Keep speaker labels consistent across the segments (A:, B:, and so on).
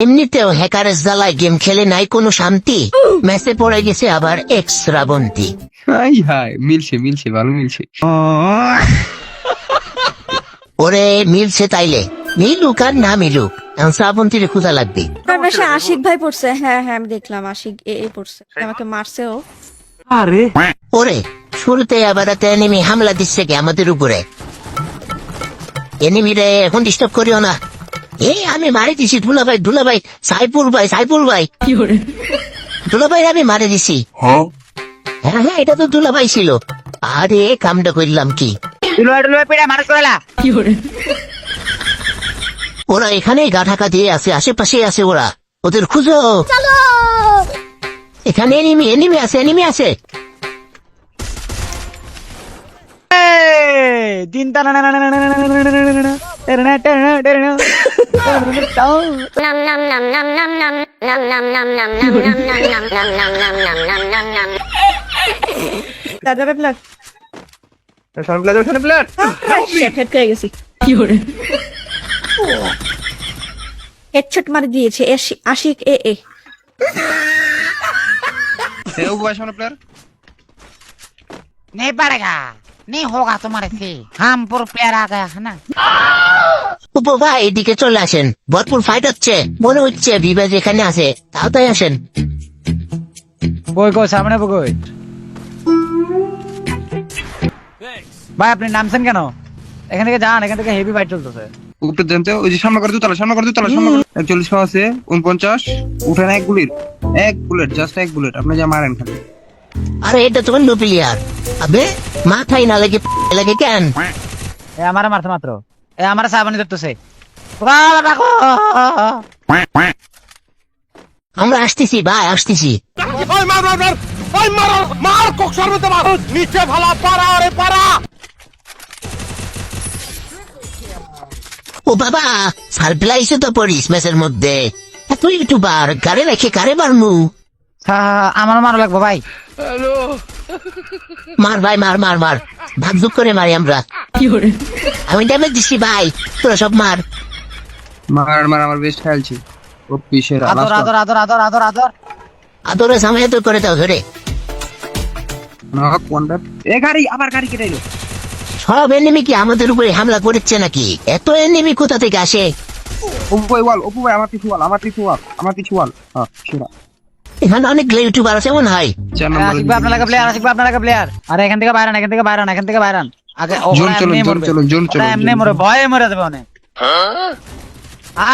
A: এমনিতেও হ্যাকারের জ্বালায় গেম খেলে নাই কোনো শান্তি, ম্যাচে পড়ে গেছে আবার এক্স শ্রাবন্তী।
B: হাই হাই, মিলছে মিলছে, ভালো মিলছে।
A: ওরে মিলছে তাইলে মিলুক আর না মিলুক, এখন শ্রাবন্তীর খোঁজা লাগবে।
C: পাশে আশিক ভাই পড়ছে। হ্যাঁ হ্যাঁ আমি দেখলাম আশিক এ পড়ছে, আমাকে মারছেও।
D: আরে
A: ওরে শুরুতে আবার একটা এনিমি হামলা দিচ্ছে কি আমাদের উপরে। এনিমিরে এখন ডিস্টার্ব করিও না। আমি মারি দিছি দুলাভাই সাইফুল ভাই দুলাভাই আমি মারি দিছি। হ্যাঁ হ্যাঁ এটা তো দুলাভাই ছিল। আরে কামটা করলাম কি, ওরা এখানে গা ঢাকা দিয়ে আছে, আশেপাশে আছে ওরা, ওদের খুঁজো। এখানে এনিমি আছে।
C: দাদা প্লাগ হেড হয়ে গেছি। হেডশট মারি দিয়েছে আশিক এ।
E: नहीं पड़ेगा, नहीं होगा तुम्हारे से, हम प्रो प्लेयर आ गया है ना।
A: উপভাই এদিকে চলে আসেন, ভরপুর ফাইট হচ্ছে, মনে হচ্ছে বিভাজ এখানে আছে, তাড়াতাড়ি আসেন।
E: বই কো সামনে বই ভাই, আপনি নামছেন কেন? এখান থেকে যান, এখান থেকে হেভি ফাইট চলতেছে।
B: উপরে জানতে ওই যে সামনে করে দুতলা 41 আছে 49 উঠেন, এক বুলেট জাস্ট এক বুলেট, আপনি যা মারেন খালি।
A: আরে এটা তো অন্য প্লেয়ার, আবে মাথায় না লাগে কেন?
E: এ আমারে মারতে মাত্র, এ আমারে সাবানি ধরতেছে।
A: আমরা আসতেছি ভাই, আসতেছি। ও বাবা, সারপ্রাইজও তো পড়িস ম্যাচের মধ্যে। এত ইউটিউবার গাড়ি রেখে কারে মারমু?
E: আমার মারো লাগবো ভাই।
A: মার ভাই মার, ভাগযুগ করে মারি আমরা। আমি ড্যামেজ দিচ্ছি ভাই, তোরা সব মার।
B: আমার বেস্ট খেলছি। ও পিছের
E: আদর আদর আদর আদর আদর আদর
A: আদরে সামনে তো করে দাও ধরে।
B: না কোনটা এ গাড়ি কেটে দিল।
A: সব এনিমি কি আমাদের উপরে হামলা করেছে নাকি? এত এনিমি কোথা থেকে আসে?
B: অপু ভাই আমার পিছু ওয়াল হ্যাঁ সেরা।
A: এখানে অনেক ইউটিউবার আছে মনে হয়।
E: আশিক ভাই আপনার লাগা প্লেয়ার, আরে এখান থেকে বাইরান আগে
B: জোন চলো
E: এমনি মরে ভয়ে মরে যাবে অনেক।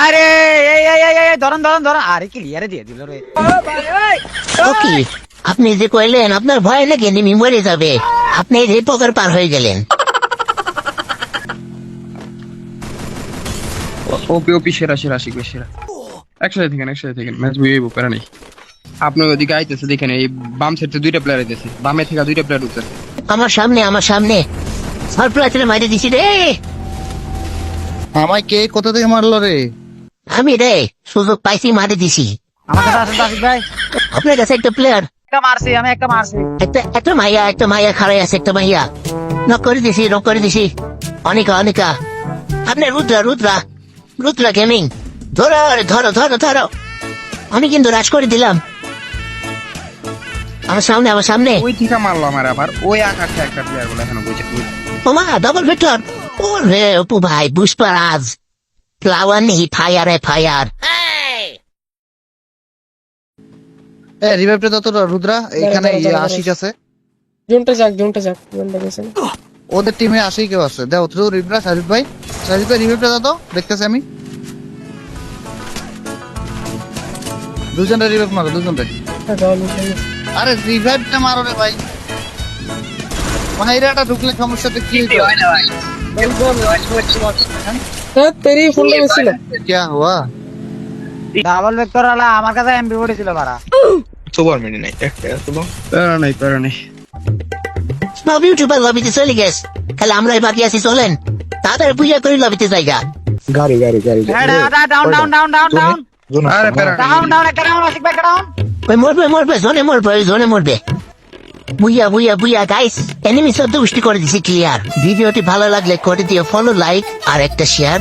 E: আরে এই ধরন আরে ক্লিয়ারে দিয়ে দিল রে।
A: ওকে, আপনি যে কইলেন আপনার ভয় নাকি এনিমি মরে যাবে, আপনি এই পকার পার হয়ে গেলেন।
B: ওপি সেরা আশিক ভাই সেরা। একসাথে থাকেন ম্যাচ বুঝাইবো প্যারা নেই। আপনি ওদিকে আইতেছে দেখেন, এই বাম সাইডে দুইটা প্লেয়ার আইতেছে, বামে থেকে দুইটা প্লেয়ার উঠতেছে
A: আমার সামনে সারপ্রাইজে মারি দিছি রে।
D: আমায় কে কোথা থেকে মারলো রে?
A: আমি রে সুযোগ পাইছি মারি দিছি।
E: আমার কাছে আসেন আশিক ভাই,
A: আপনার কাছে একটা প্লেয়ার,
E: আমি একটা মারছি।
A: একটা মাইয়া খাড়াই আছে, একটা মাইয়া নক করে দিছি। অনিকা আপনার রুদ্রা গেমিং ধরো। আমি কিন্তু রাশ করে দিলাম। আমার সামনে
B: ওই ঠিকা মারলো আমার, আবার ওই আকাশে একটা প্লেয়ার বলে এখনো বইছে।
A: ওমা ডবল ভেক্টর। ওরে অপু ভাই বুঝপারাজ, ফ্লাওয়ার নেই, ফায়ার।
D: রিভাইভটা দাও তো রুদ্রা, এখানে আশিক আছে।
F: জোনটা যাক গেছে।
D: ওদের টিমে আশিক কেউ আছে, দাও তো রিভরা। সাজিদ ভাই রিভাইভটা দাও তো, দেখতেছি আমি। দুজনটা রিভাইভ মারো, আরে রিভাইভটা মারো রে ভাই। মানে এরাটা ঢুকলে সমস্যাটা কি হয় না ভাই?
F: তেরি ফোনটা গেছিল।
D: क्या हुआ?
E: ডাবল ভেক্টর वाला আমার কাছে এমপি পড়েছিল বাড়া।
B: সুপার মিনি নাই একটা শুধু। প্যারা নেই।
A: সব ইউটিউবার লবিতে চলে গেছে, তাহলে আমরাই বাকি আছি। চলেন তাদের পূজা করি লবিতে জায়গা।
D: গাড়ি
E: ডাউন
B: আরে প্যারা
E: একটা ডাউন আশিক ভাই ডাউন।
A: ওই মরবে জোনে মরবে। বুইয়া গাইস, এনিমি সব দুষ্টি করে দিছি ক্লিয়ার। ভিডিওটি ভালো লাগলে করে দিও ফলো, লাইক আর একটা শেয়ার।